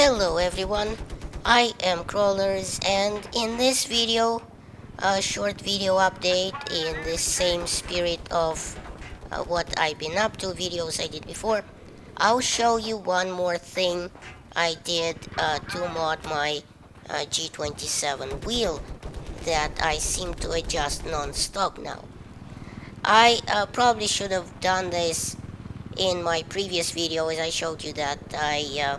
Hello everyone, I am Crawlers, and in this video, a short video update in the same spirit of what I've been up to, videos I did before. I'll show you one more thing I did to mod my G27 wheel that I seem to adjust non-stop now. I probably should have done this in my previous video, as I showed you that I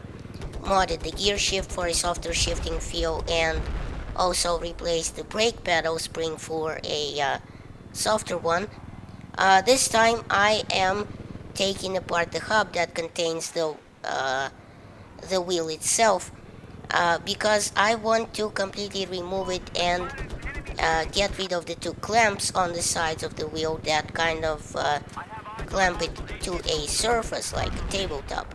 modded the gear shift for a softer shifting feel and also replaced the brake pedal spring for a softer one. This time I am taking apart the hub that contains the wheel itself because I want to completely remove it and get rid of the two clamps on the sides of the wheel that kind of clamp it to a surface like a tabletop.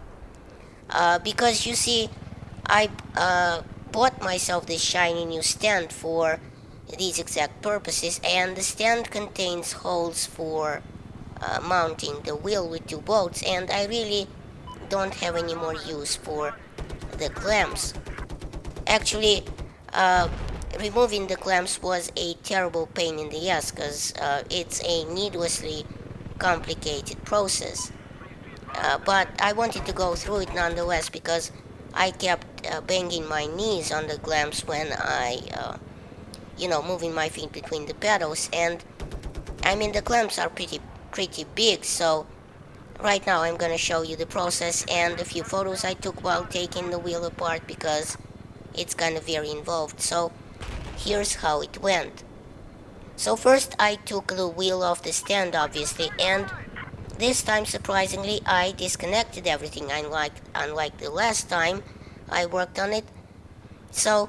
Because you see, I bought myself this shiny new stand for these exact purposes, and the stand contains holes for mounting the wheel with two bolts, and I really don't have any more use for the clamps. Actually, removing the clamps was a terrible pain in the ass because it's a needlessly complicated process. But I wanted to go through it nonetheless because I kept banging my knees on the clamps when I, moving my feet between the pedals. And I mean, the clamps are pretty big. So right now I'm gonna show you the process and a few photos I took while taking the wheel apart because it's kind of very involved. So here's how it went. So first I took the wheel off the stand, obviously, and this time, surprisingly, I disconnected everything, unlike the last time I worked on it. So,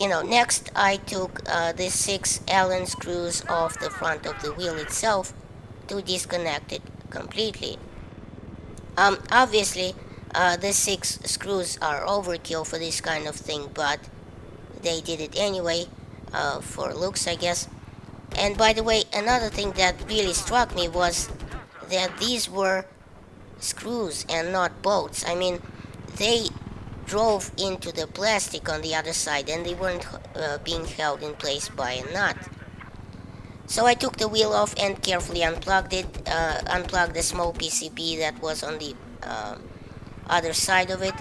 next I took the 6 Allen screws off the front of the wheel itself to disconnect it completely. Obviously, the 6 screws are overkill for this kind of thing, but they did it anyway, for looks, I guess. And by the way, another thing that really struck me was that these were screws and not bolts. I mean, they drove into the plastic on the other side and they weren't being held in place by a nut. So I took the wheel off and carefully unplugged it, unplugged the small PCB that was on the other side of it,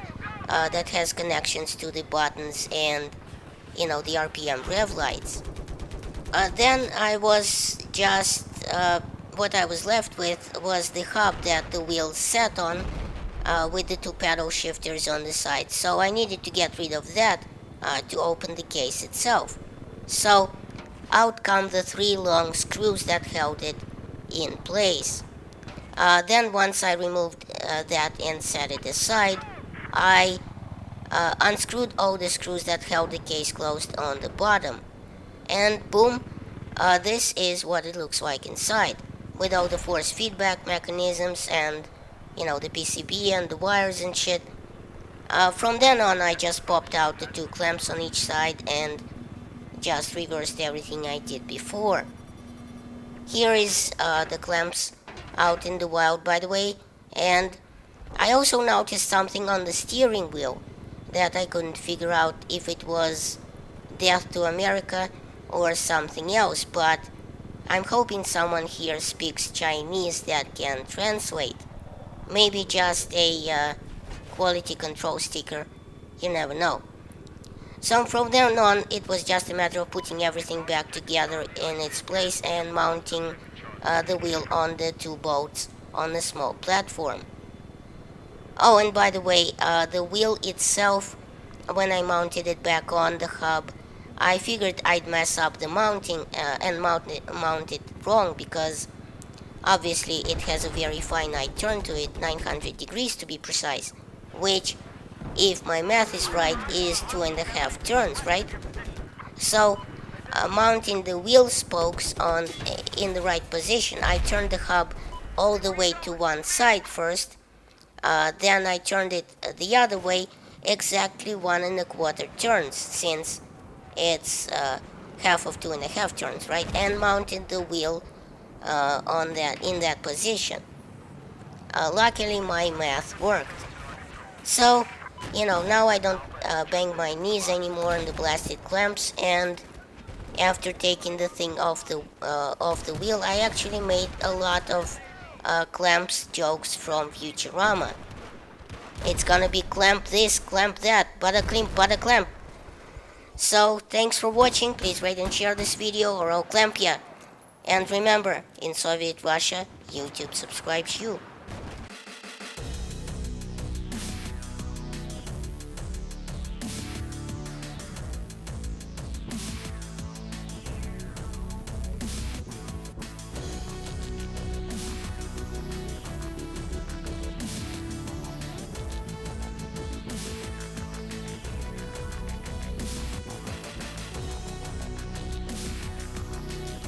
that has connections to the buttons and, the RPM rev lights. Then I was just what I was left with was the hub that the wheel sat on with the two paddle shifters on the side. So I needed to get rid of that to open the case itself. So out come the 3 long screws that held it in place. Then once I removed that and set it aside, I unscrewed all the screws that held the case closed on the bottom. And boom, this is what it looks like inside, with all the force feedback mechanisms and, the PCB and the wires and shit. From then on, I just popped out the 2 clamps on each side and just reversed everything I did before. Here is the clamps out in the wild, by the way, and I also noticed something on the steering wheel that I couldn't figure out if it was Death to America or something else, but I'm hoping someone here speaks Chinese that can translate. Maybe just a quality control sticker, you never know. So from then on, it was just a matter of putting everything back together in its place and mounting the wheel on the 2 bolts on a small platform. Oh, and by the way, the wheel itself, when I mounted it back on the hub, I figured I'd mess up the mounting and mount it wrong because obviously it has a very finite turn to it, 900 degrees to be precise, which, if my math is right, is 2.5 turns, right? So, mounting the wheel spokes in the right position, I turned the hub all the way to one side first, then I turned it the other way, exactly 1.25 turns, since it's half of 2.5 turns, right? And mounted the wheel in that position. Luckily my math worked. So, now I don't bang my knees anymore on the blasted clamps. And after taking the thing off the wheel, I actually made a lot of clamps jokes from Futurama. It's gonna be clamp this, clamp that, bada clamp. So thanks for watching. Please rate and share this video or I'll clamp ya. And remember, in Soviet Russia, YouTube subscribes you.